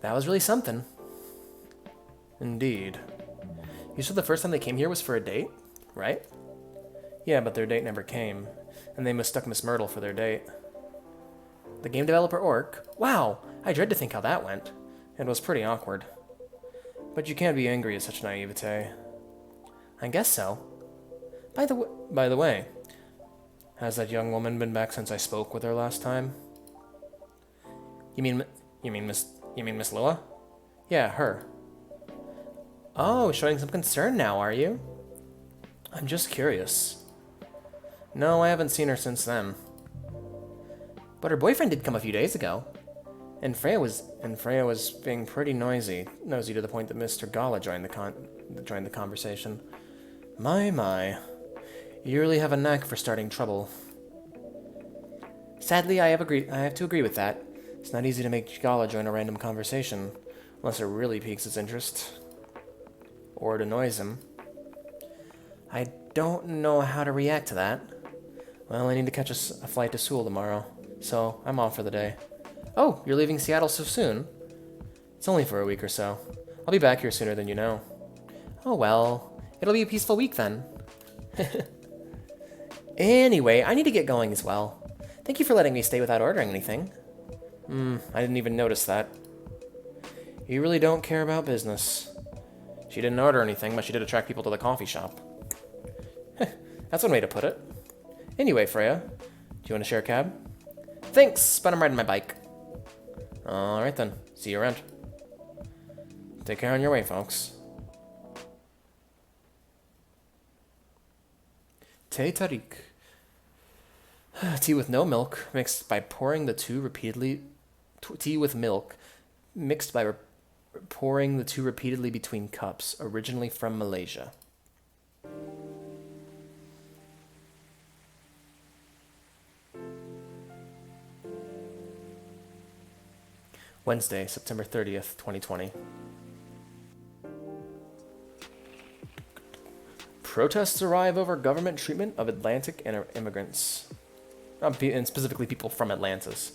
That was really something. Indeed. You said the first time they came here was for a date, right? Yeah, but their date never came, and they mistook Miss Myrtle for their date. The game developer Orc? Wow, I dread to think how that went. It was pretty awkward. But you can't be angry at such naivete. I guess so. By the way, has that young woman been back since I spoke with her last time? You mean Miss Lua? Yeah, her. Oh, showing some concern now, are you? I'm just curious. No, I haven't seen her since then. But her boyfriend did come a few days ago. And Freya was being pretty nosy to the point that Mr. Gala joined the conversation. My. You really have a knack for starting trouble. Sadly, I have to agree with that. It's not easy to make Gala join a random conversation, unless it really piques his interest. Or it annoys him. I don't know how to react to that. Well, I need to catch a flight to Seoul tomorrow, so I'm off for the day. Oh, you're leaving Seattle so soon? It's only for a week or so. I'll be back here sooner than you know. Oh well, it'll be a peaceful week then. Anyway, I need to get going as well. Thank you for letting me stay without ordering anything. I didn't even notice that. You really don't care about business. She didn't order anything, but she did attract people to the coffee shop. That's one way to put it. Anyway, Freya, do you want to share a cab? Thanks, but I'm riding my bike. Alright then, see you around. Take care on your way, folks. Teh tarik. Tea with no milk, mixed by pouring the two repeatedly... Tea with milk, mixed by pouring the two repeatedly between cups, originally from Malaysia. Wednesday, September 30th, 2020. Protests arrive over government treatment of Atlantic immigrants. And specifically people from Atlantis.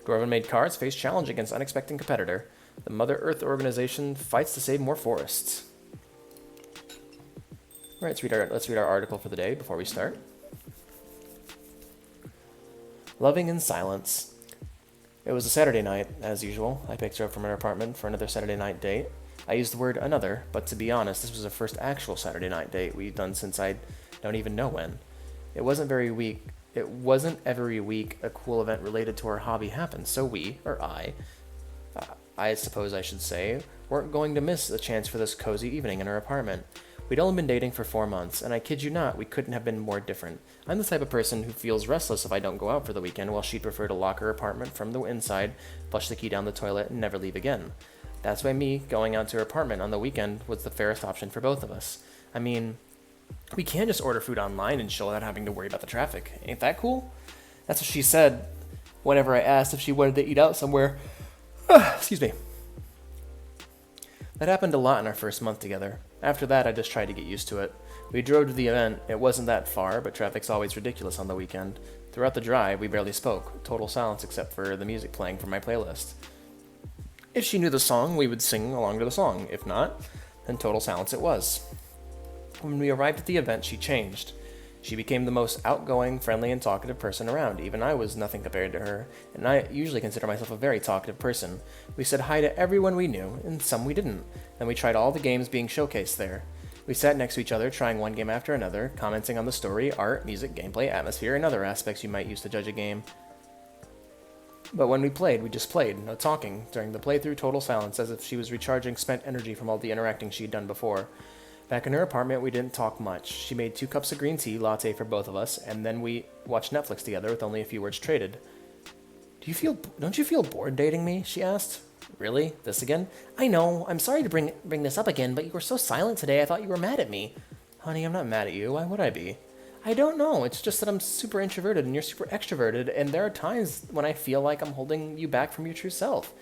Dwarven-made cars face challenge against unexpected competitor. The Mother Earth organization fights to save more forests. All right, let's read our article for the day before we start. Loving in silence. It was a Saturday night, as usual. I picked her up from her apartment for another Saturday night date. I used the word another, but to be honest, this was the first actual Saturday night date we'd done since I don't even know when. It wasn't every week a cool event related to our hobby happened, so we, or I suppose I should say, weren't going to miss the chance for this cozy evening in her apartment. We'd only been dating for 4 months, and I kid you not, we couldn't have been more different. I'm the type of person who feels restless if I don't go out for the weekend, while she'd prefer to lock her apartment from the inside, flush the key down the toilet, and never leave again. That's why me going out to her apartment on the weekend was the fairest option for both of us. I mean, we can just order food online and chill without having to worry about the traffic. Ain't that cool? That's what she said whenever I asked if she wanted to eat out somewhere. Excuse me. That happened a lot in our first month together. After that, I just tried to get used to it. We drove to the event. It wasn't that far, but traffic's always ridiculous on the weekend. Throughout the drive, we barely spoke. Total silence except for the music playing from my playlist. If she knew the song, we would sing along to the song. If not, then total silence it was. When we arrived at the event, she changed. She became the most outgoing, friendly, and talkative person around. Even I was nothing compared to her, and I usually consider myself a very talkative person. We said hi to everyone we knew, and some we didn't. Then we tried all the games being showcased there. We sat next to each other, trying one game after another, commenting on the story, art, music, gameplay, atmosphere, and other aspects you might use to judge a game. But when we played, we just played, no talking. During the playthrough, total silence, as if she was recharging spent energy from all the interacting she'd done before. Back in her apartment, we didn't talk much. She made 2 cups of green tea, latte for both of us, and then we watched Netflix together with only a few words traded. Don't you feel bored dating me? She asked. Really? This again? I know. I'm sorry to bring this up again, but you were so silent today, I thought you were mad at me. Honey, I'm not mad at you. Why would I be? I don't know. It's just that I'm super introverted and you're super extroverted, and there are times when I feel like I'm holding you back from your true self.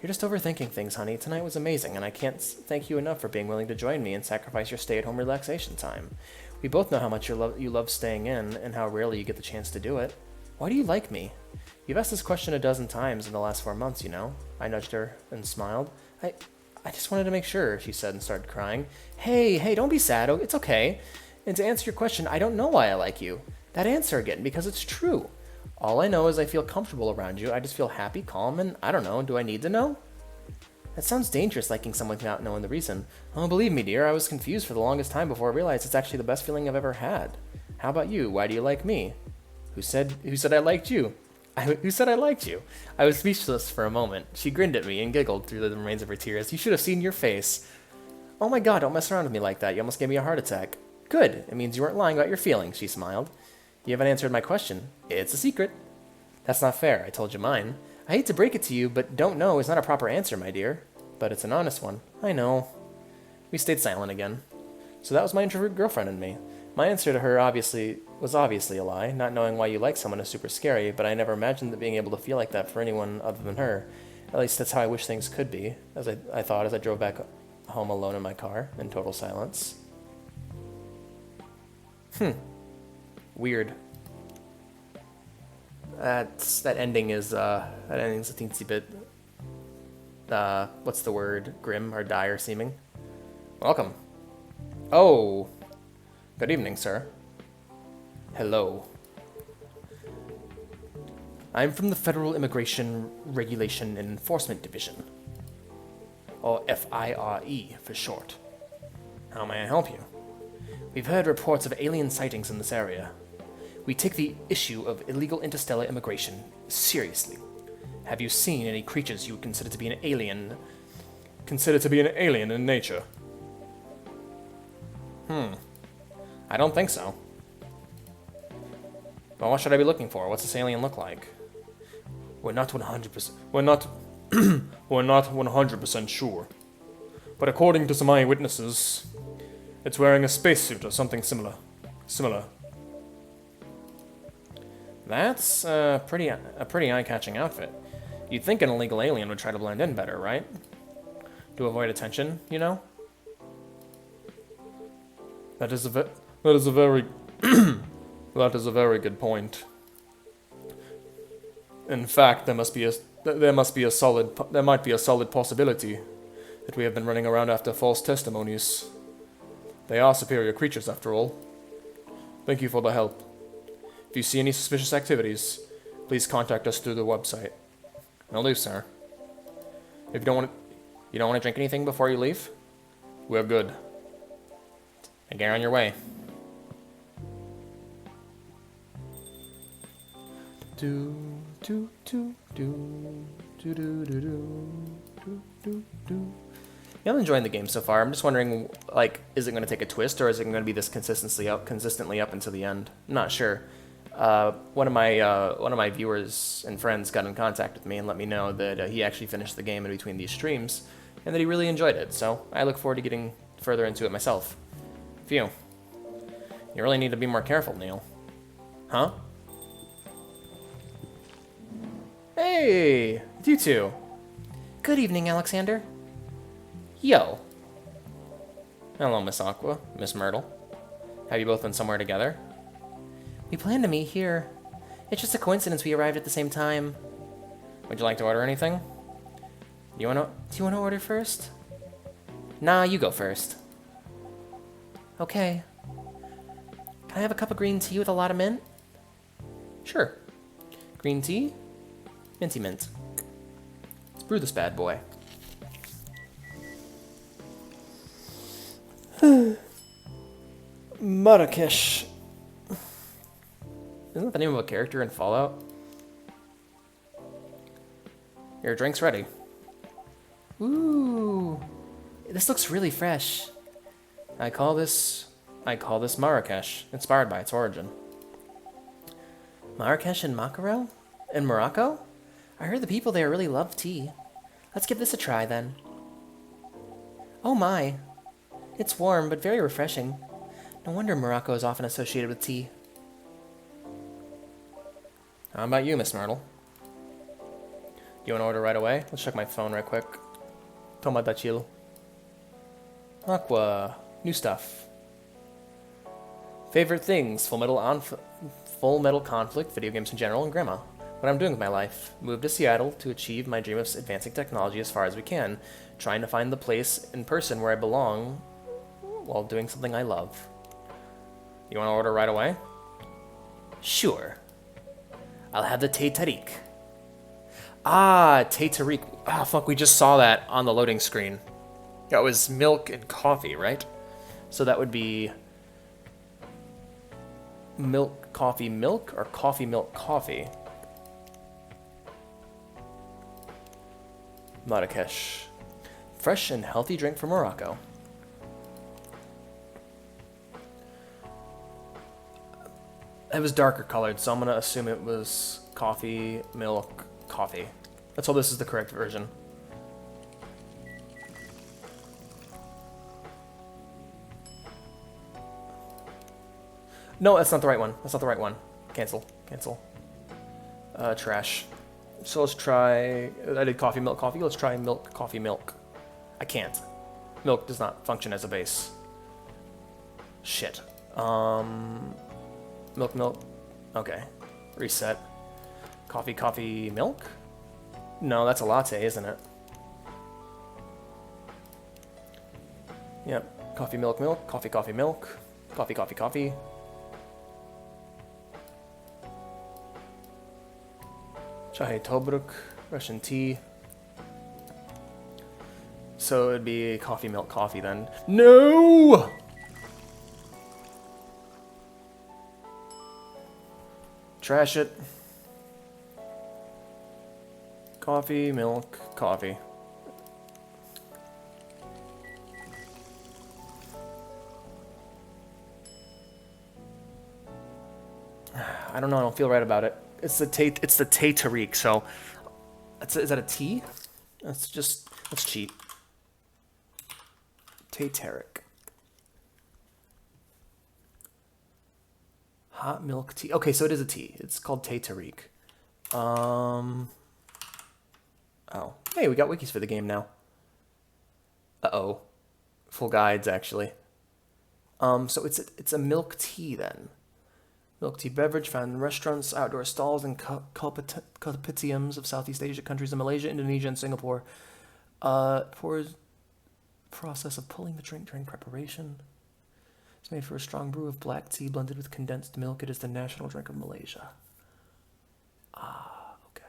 You're just overthinking things, honey. Tonight was amazing, and I can't thank you enough for being willing to join me and sacrifice your stay-at-home relaxation time. We both know how much you love staying in, and how rarely you get the chance to do it. Why do you like me? You've asked this question a dozen times in the last 4 months, you know. I nudged her and smiled. I just wanted to make sure, she said and started crying. Hey, don't be sad. Oh, it's okay. And to answer your question, I don't know why I like you. That answer again, because it's true. All I know is I feel comfortable around you. I just feel happy, calm, and I don't know. Do I need to know? That sounds dangerous, liking someone without knowing the reason. Oh, believe me, dear, I was confused for the longest time before I realized it's actually the best feeling I've ever had. How about you? Why do you like me? Who said I liked you? Who said I liked you? I was speechless for a moment. She grinned at me and giggled through the remains of her tears. You should have seen your face. Oh my god, don't mess around with me like that. You almost gave me a heart attack. Good. It means you weren't lying about your feelings, she smiled. You haven't answered my question. It's a secret. That's not fair. I told you mine. I hate to break it to you, but don't know is not a proper answer, my dear. But it's an honest one. I know. We stayed silent again. So that was my introvert girlfriend and me. My answer to her was obviously a lie. Not knowing why you like someone is super scary, but I never imagined that being able to feel like that for anyone other than her. At least that's how I wish things could be, as I thought as I drove back home alone in my car, in total silence. Weird. That ending is a teensy bit, what's the word? Grim or dire seeming. Welcome. Oh. Good evening, sir. Hello. I'm from the Federal Immigration Regulation and Enforcement Division. Or FIRE for short. How may I help you? We've heard reports of alien sightings in this area. We take the issue of illegal interstellar immigration seriously. Have you seen any creatures you would consider to be an alien? Consider to be an alien in nature? I don't think so. Well, what should I be looking for? What's this alien look like? We're not 100%. We're not 100% sure. But according to some eyewitnesses, it's wearing a spacesuit or something similar. That's a pretty eye-catching outfit. You'd think an illegal alien would try to blend in better, right? To avoid attention, you know? That is a very good point. In fact, there might be a solid possibility that we have been running around after false testimonies. They are superior creatures, after all. Thank you for the help. If you see any suspicious activities, please contact us through the website. Will do, sir. If you don't want to drink anything before you leave, we're good. And get on your way. Yeah, I'm enjoying the game so far. I'm just wondering, like, is it going to take a twist, or is it going to be this consistently up until the end? I'm not sure. One of my viewers and friends got in contact with me and let me know that he actually finished the game in between these streams, and that he really enjoyed it. So I look forward to getting further into it myself. Phew. You really need to be more careful, Neil. Huh? Hey, you two. Good evening, Alexander. Yo. Hello, Miss Aqua, Miss Myrtle. Have you both been somewhere together? We planned to meet here. It's just a coincidence we arrived at the same time. Would you like to order anything? Do you want to order first? Nah, you go first. Okay. Can I have a cup of green tea with a lot of mint? Sure. Green tea? Minty mint. Let's brew this bad boy. Marrakesh. Isn't that the name of a character in Fallout? Your drink's ready. Ooh. This looks really fresh. I call this Marrakesh, inspired by its origin. Marrakesh and Macaro? In Morocco? I heard the people there really love tea. Let's give this a try, then. Oh my. It's warm, but very refreshing. No wonder Morocco is often associated with tea. How about you, Miss Myrtle? You want to order right away? Let's check my phone right quick. Toma da chilo. Aqua. New stuff. Favorite things? Full Metal Conflict, video games in general, and Grandma. what I'm doing with my life. Moved to Seattle to achieve my dream of advancing technology as far as we can, trying to find the place in person where I belong while doing something I love. You want to order right away? Sure. I'll have the Thé Tarik. Ah, Thé Tarik. Ah, fuck, we just saw that on the loading screen. That was milk and coffee, right? So that would be milk, coffee, milk, or coffee, milk, coffee. Marrakesh. Fresh and healthy drink from Morocco. It was darker colored, so I'm going to assume it was coffee, milk, coffee. Let's hope this is the correct version. No, that's not the right one. That's not the right one. Cancel. Cancel. Trash. So let's try... I did coffee, milk, coffee. Let's try milk, coffee, milk. I can't. Milk does not function as a base. Shit. Milk, milk. Okay. Reset. Coffee, coffee, milk? No, that's a latte, isn't it? Yep. Coffee, milk, milk. Coffee, coffee, milk. Coffee, coffee, coffee. Chai Tobruk, Russian tea. So it'd be coffee, milk, coffee then. No! Trash it. Coffee, milk, coffee. I don't know, I don't feel right about it. It's the Thé Tarik, so is that a tea? Let's cheat. Thé Tarik. Hot milk tea. Okay, so it is a tea. It's called Thé Tarik. Oh. Hey, we got wikis for the game now. Uh-oh. Full guides, actually. So it's a milk tea, then. Milk tea beverage found in restaurants, outdoor stalls, and kopitiams of Southeast Asia countries in Malaysia, Indonesia, and Singapore. Process of pulling the drink during preparation. It's made for a strong brew of black tea blended with condensed milk. It is the national drink of Malaysia. Ah, okay.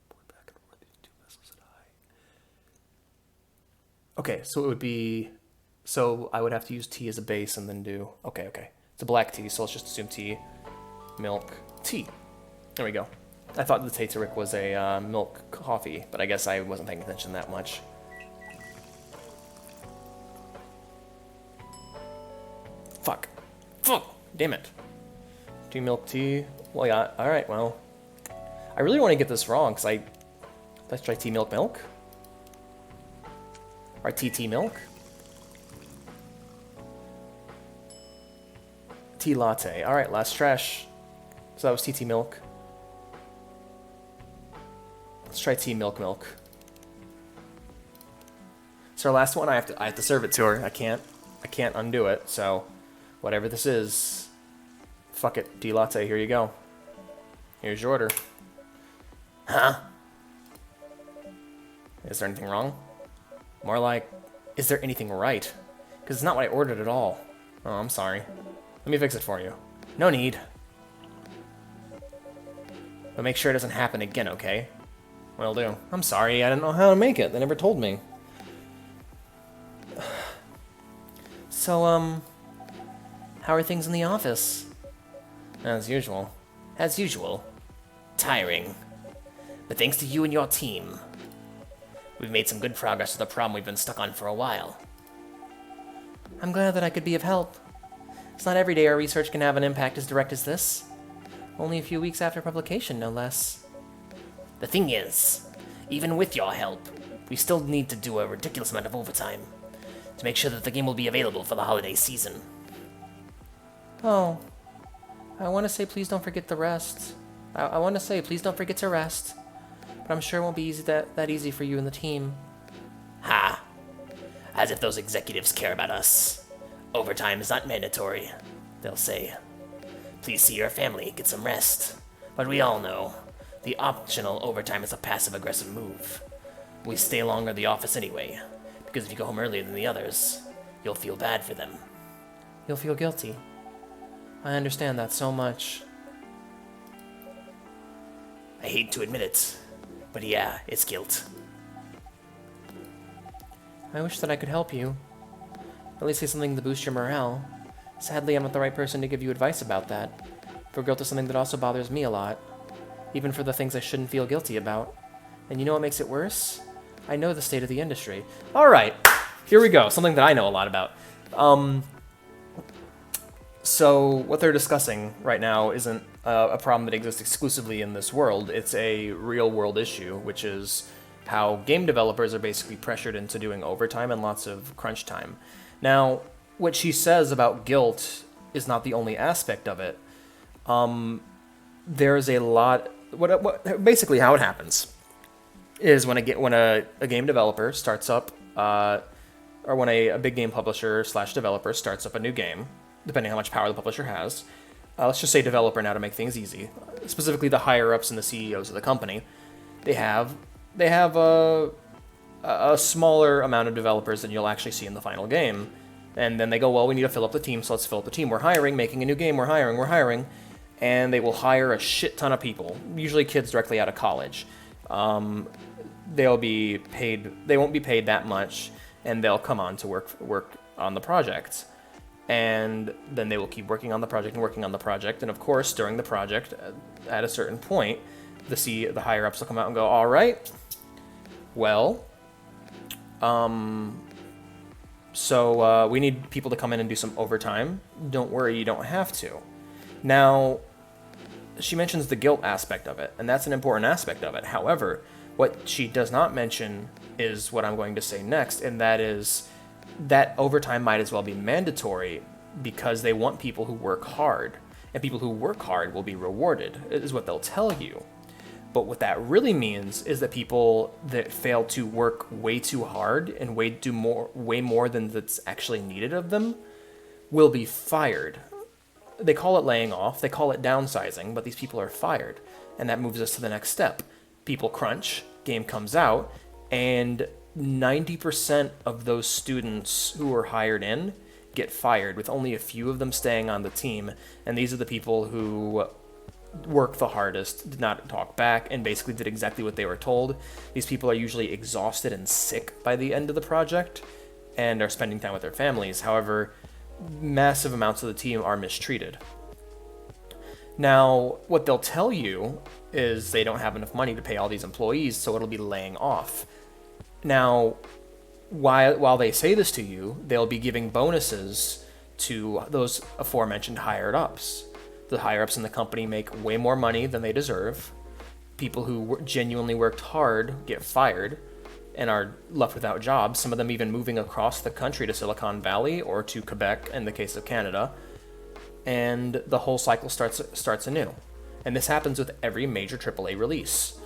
Pour back and forth these two vessels at high. Okay, so it would be... So I would have to use tea as a base and then do... Okay. It's a black tea, so let's just assume tea, milk, tea. There we go. I thought the Thé Tarik was a milk coffee, but I guess I wasn't paying attention that much. Fuck. Damn it. Tea, milk, tea. Well, yeah, alright, well. I really want to get this wrong, because let's try tea, milk, milk. Or tea, milk. Tea latte. Alright, last trash. So that was tea, milk. Let's try tea, milk, milk. It's our last one. I have to serve it to her. I can't undo it, so whatever this is, fuck it. Tea latte, here you go. Here's your order. Huh? Is there anything wrong? More like, is there anything right? Because it's not what I ordered at all. Oh, I'm sorry. Let me fix it for you. No need. But make sure it doesn't happen again, okay? Will do. I'm sorry, I didn't know how to make it. They never told me. So, how are things in the office? As usual. As usual. Tiring. But thanks to you and your team, we've made some good progress with a problem we've been stuck on for a while. I'm glad that I could be of help. It's not every day our research can have an impact as direct as this. Only a few weeks after publication, no less. The thing is, even with your help, we still need to do a ridiculous amount of overtime to make sure that the game will be available for the holiday season. Oh, I want to say please don't forget the rest. I want to say please don't forget to rest. But I'm sure it won't be that easy for you and the team. Ha! As if those executives care about us. Overtime is not mandatory, they'll say. Please see your family, get some rest. But we all know the optional overtime is a passive-aggressive move. We stay longer in the office anyway, because if you go home earlier than the others, you'll feel bad for them. You'll feel guilty. I understand that so much. I hate to admit it, but yeah, it's guilt. I wish that I could help you. At least say something to boost your morale. Sadly, I'm not the right person to give you advice about that. For guilt is something that also bothers me a lot. Even for the things I shouldn't feel guilty about. And you know what makes it worse? I know the state of the industry. Alright, here we go. Something that I know a lot about. So what they're discussing right now isn't a problem that exists exclusively in this world. It's a real-world issue, which is how game developers are basically pressured into doing overtime and lots of crunch time. Now, what she says about guilt is not the only aspect of it. There's a lot... basically how it happens is when a game developer starts up, or when a big game publisher / developer starts up a new game, depending on how much power the publisher has. Let's just say developer now to make things easy. Specifically the higher-ups and the CEOs of the company. They have a smaller amount of developers than you'll actually see in the final game. And then they go, well, we need to fill up the team, so let's fill up the team. We're hiring, making a new game, we're hiring. And they will hire a shit ton of people, usually kids directly out of college. They won't be paid that much, and they'll come on to work on the project. And then they will keep working on the project. And of course, during the project, at a certain point, the higher-ups will come out and go, all right, well, so we need people to come in and do some overtime. Don't worry, you don't have to. Now, she mentions the guilt aspect of it, and that's an important aspect of it. However, what she does not mention is what I'm going to say next, and that is that overtime might as well be mandatory because they want people who work hard, and people who work hard will be rewarded, is what they'll tell you. But what that really means is that people that fail to work way too hard and way more than that's actually needed of them will be fired. They call it laying off, they call it downsizing, but these people are fired. And that moves us to the next step. People crunch, game comes out, and 90% of those students who were hired in get fired, with only a few of them staying on the team. And these are the people who worked the hardest, did not talk back, and basically did exactly what they were told. These people are usually exhausted and sick by the end of the project, and are spending time with their families. However, massive amounts of the team are mistreated. Now, what they'll tell you is they don't have enough money to pay all these employees, so it'll be laying off. Now, while they say this to you, they'll be giving bonuses to those aforementioned higher-ups. The higher-ups in the company make way more money than they deserve. People who genuinely worked hard get fired and are left without jobs, some of them even moving across the country to Silicon Valley or to Quebec in the case of Canada. And the whole cycle starts anew. And this happens with every major AAA release.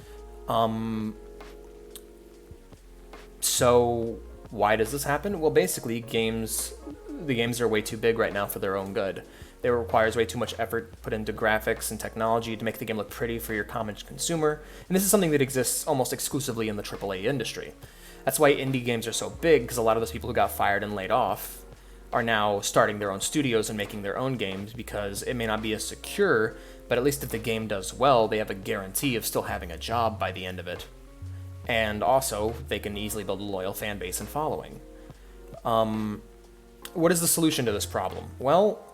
So why does this happen? Well, basically, the games are way too big right now for their own good. It requires way too much effort put into graphics and technology to make the game look pretty for your common consumer. And this is something that exists almost exclusively in the AAA industry. That's why indie games are so big, because a lot of those people who got fired and laid off are now starting their own studios and making their own games, because it may not be as secure, but at least if the game does well, they have a guarantee of still having a job by the end of it. And also, they can easily build a loyal fan base and following. What is the solution to this problem? Well,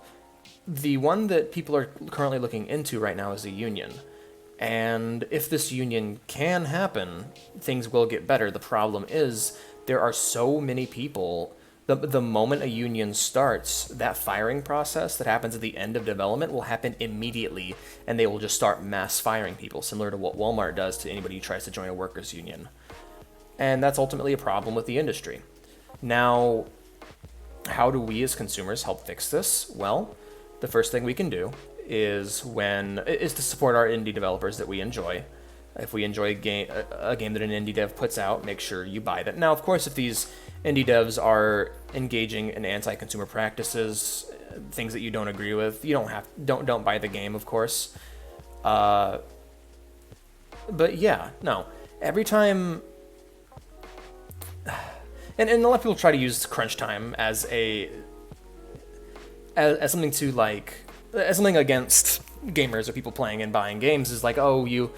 the one that people are currently looking into right now is a union. And if this union can happen, things will get better. The problem is there are so many people. The moment a union starts, that firing process that happens at the end of development will happen immediately, and they will just start mass firing people, similar to what Walmart does to anybody who tries to join a workers' union. And that's ultimately a problem with the industry. Now, how do we as consumers help fix this? Well, the first thing we can do is to support our indie developers that we enjoy. If we enjoy a game that an indie dev puts out, make sure you buy that. Now, of course, if these indie devs are engaging in anti-consumer practices, things that you don't agree with, you don't buy the game, of course. But yeah, no. Every time, and a lot of people try to use crunch time as something to like, as something against gamers or people playing and buying games, is like, oh, you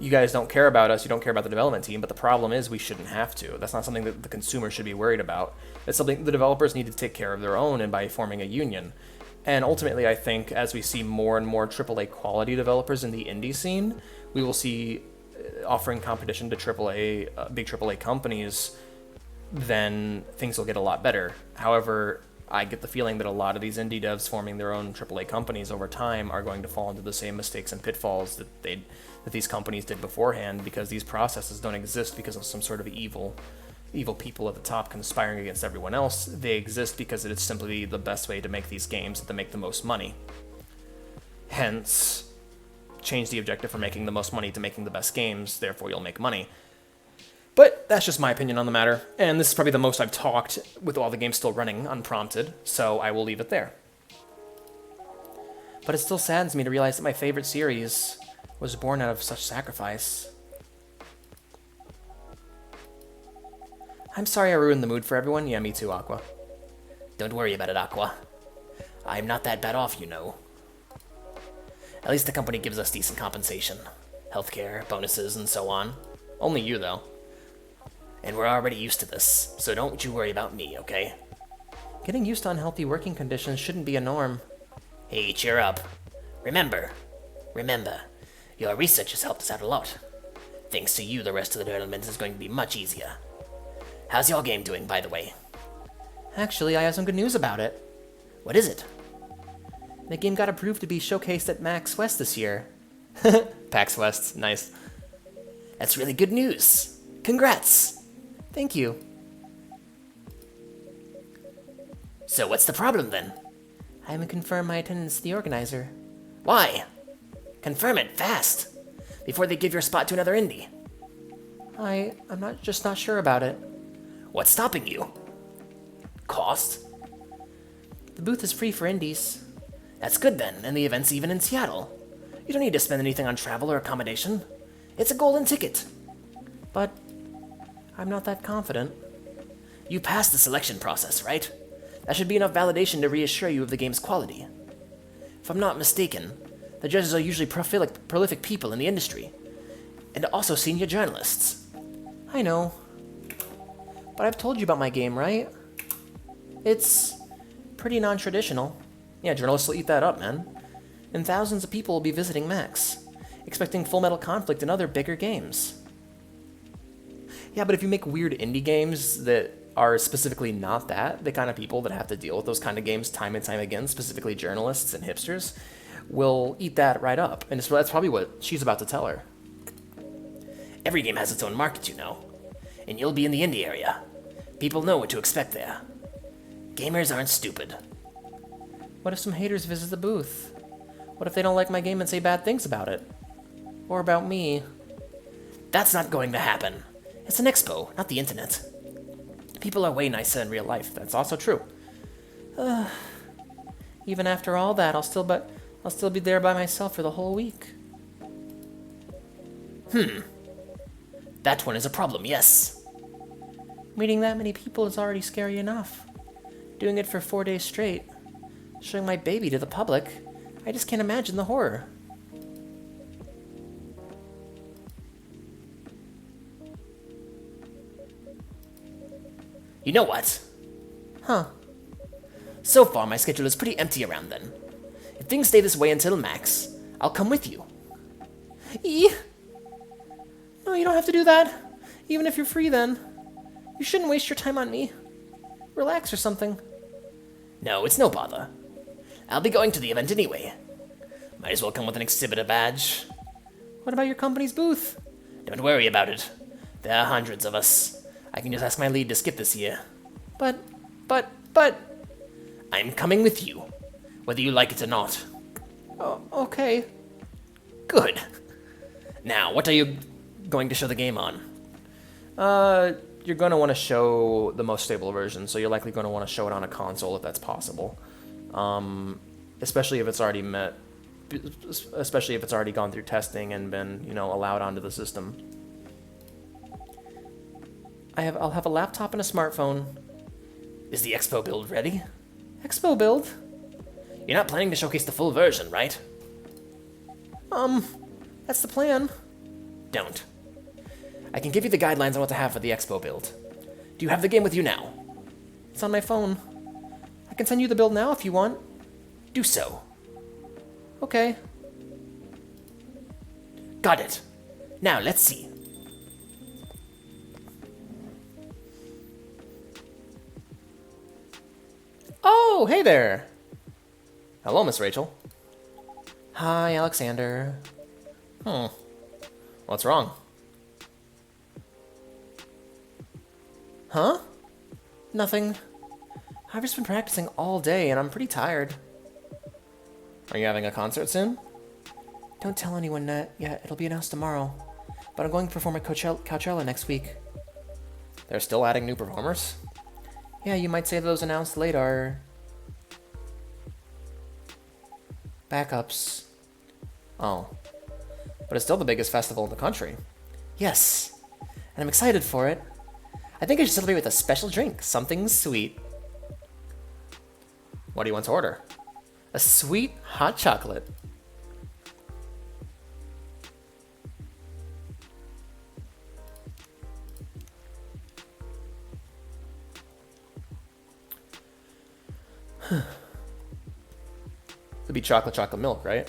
guys don't care about us, you don't care about the development team, but the problem is we shouldn't have to. That's not something that the consumer should be worried about. It's something the developers need to take care of their own, and by forming a union. And ultimately, I think as we see more and more AAA quality developers in the indie scene, we will see offering competition to big AAA companies, then things will get a lot better. However, I get the feeling that a lot of these indie devs forming their own AAA companies over time are going to fall into the same mistakes and pitfalls that these companies did beforehand, because these processes don't exist because of some sort of evil people at the top conspiring against everyone else. They exist because it is simply the best way to make these games and to make the most money. Hence, change the objective from making the most money to making the best games, therefore you'll make money. But that's just my opinion on the matter, and this is probably the most I've talked with all the games still running unprompted, so I will leave it there. But it still saddens me to realize that my favorite series was born out of such sacrifice. I'm sorry I ruined the mood for everyone. Yeah, me too, Aqua. Don't worry about it, Aqua. I'm not that bad off, you know. At least the company gives us decent compensation. Healthcare, bonuses, and so on. Only you, though. And we're already used to this, so don't you worry about me, okay? Getting used to unhealthy working conditions shouldn't be a norm. Hey, cheer up. Remember, your research has helped us out a lot. Thanks to you, the rest of the development is going to be much easier. How's your game doing, by the way? Actually, I have some good news about it. What is it? The game got approved to be showcased at PAX West this year. PAX West, nice. That's really good news. Congrats. Thank you. So what's the problem then? I haven't confirmed my attendance to the organizer. Why? Confirm it fast, before they give your spot to another indie. I'm not sure about it. What's stopping you? Cost? The booth is free for indies. That's good then, and the event's even in Seattle. You don't need to spend anything on travel or accommodation. It's a golden ticket. But I'm not that confident. You passed the selection process, right? That should be enough validation to reassure you of the game's quality. If I'm not mistaken, the judges are usually prolific people in the industry, and also senior journalists. I know. But I've told you about my game, right? It's pretty non-traditional. Yeah, journalists will eat that up, man. And thousands of people will be visiting Max, expecting Full Metal Conflict and other bigger games. Yeah, but if you make weird indie games that are specifically not that, the kind of people that have to deal with those kind of games time and time again, specifically journalists and hipsters, will eat that right up. And that's probably what she's about to tell her. Every game has its own market, you know. And you'll be in the indie area. People know what to expect there. Gamers aren't stupid. What if some haters visit the booth? What if they don't like my game and say bad things about it? Or about me? That's not going to happen. It's an expo, not the internet. People are way nicer in real life. That's also true. Even after all that, I'll still be there by myself for the whole week. That one is a problem, yes. Meeting that many people is already scary enough. Doing it for 4 days straight, showing my baby to the public, I just can't imagine the horror. You know what? Huh. So far, my schedule is pretty empty around then. If things stay this way until Max, I'll come with you. No, you don't have to do that. Even if you're free then. You shouldn't waste your time on me. Relax or something. No, it's no bother. I'll be going to the event anyway. Might as well come with an exhibitor badge. What about your company's booth? Don't worry about it. There are hundreds of us. I can just ask my lead to skip this year. But... I'm coming with you, whether you like it or not. Oh, okay. Good. Now, what are you going to show the game on? You're going to want to show the most stable version, so you're likely going to want to show it on a console if that's possible. Especially if it's already met especially if it's already gone through testing and been, allowed onto the system. I'll have a laptop and a smartphone. Is the Expo build ready? Expo build? You're not planning to showcase the full version, right? That's the plan. Don't. I can give you the guidelines on what to have for the Expo build. Do you have the game with you now? It's on my phone. I can send you the build now if you want. Do so. Okay. Got it. Now, let's see. Oh, hey there. Hello, Miss Rachel. Hi, Alexander. What's wrong? Huh? Nothing. I've just been practicing all day and I'm pretty tired. Are you having a concert soon? Don't tell anyone yet. It'll be announced tomorrow. But I'm going to perform at Coachella next week. They're still adding new performers? Yeah, you might say those announced late are backups. Oh. But it's still the biggest festival in the country. Yes. And I'm excited for it. I think I should celebrate with a special drink. Something sweet. What do you want to order? A sweet hot chocolate. It'd be chocolate milk, right?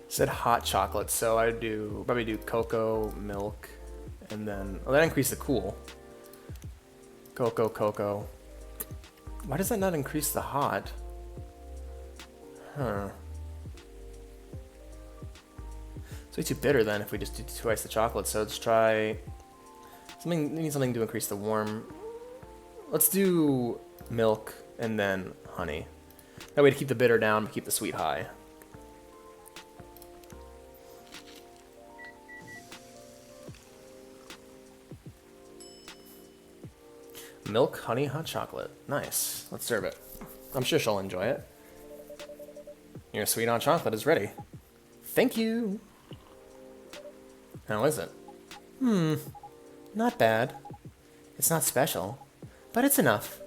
Said hot chocolate, so I probably do cocoa, milk, and then that increase the cool. Cocoa. Why does that not increase the hot? Huh. It's way too bitter then if we just do twice the chocolate. So let's try something. We need something to increase the warm. Let's do milk and then honey. That way to keep the bitter down, but keep the sweet high. Milk, honey, hot chocolate. Nice. Let's serve it. I'm sure she'll enjoy it. Your sweet hot chocolate is ready. Thank you. How is it? Not bad. It's not special, but it's enough.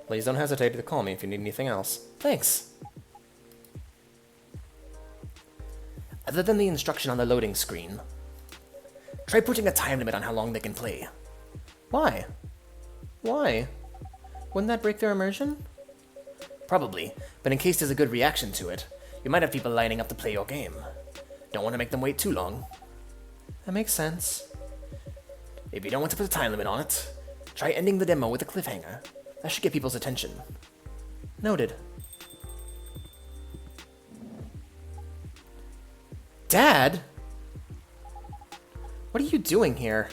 Please don't hesitate to call me if you need anything else. Thanks. Other than the instruction on the loading screen, try putting a time limit on how long they can play. Why? Why? Wouldn't that break their immersion? Probably, but in case there's a good reaction to it, you might have people lining up to play your game. Don't want to make them wait too long. That makes sense. If you don't want to put a time limit on it, try ending the demo with a cliffhanger. That should get people's attention. Noted. Dad? What are you doing here?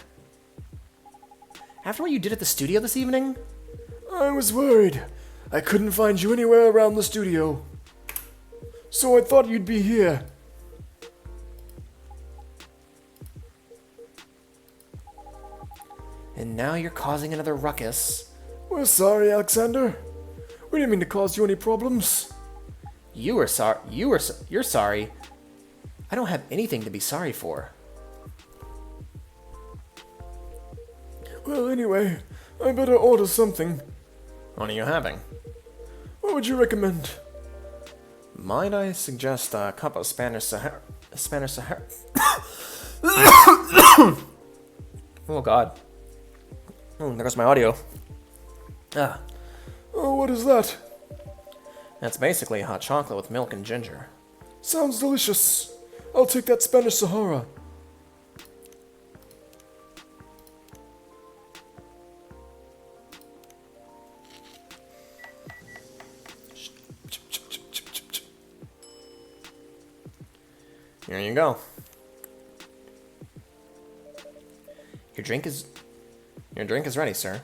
After what you did at the studio this evening? I was worried. I couldn't find you anywhere around the studio. So I thought you'd be here. And now you're causing another ruckus. We're sorry, Alexander. We didn't mean to cause you any problems. You're sorry. I don't have anything to be sorry for. Well, anyway, I better order something. What are you having? What would you recommend? Might I suggest a cup of Spanish Sahara? Oh God. Oh, there goes my audio. Oh, what is that? That's basically hot chocolate with milk and ginger. Sounds delicious. I'll take that Spanish Sahara. Here you go. Your drink is ready, sir.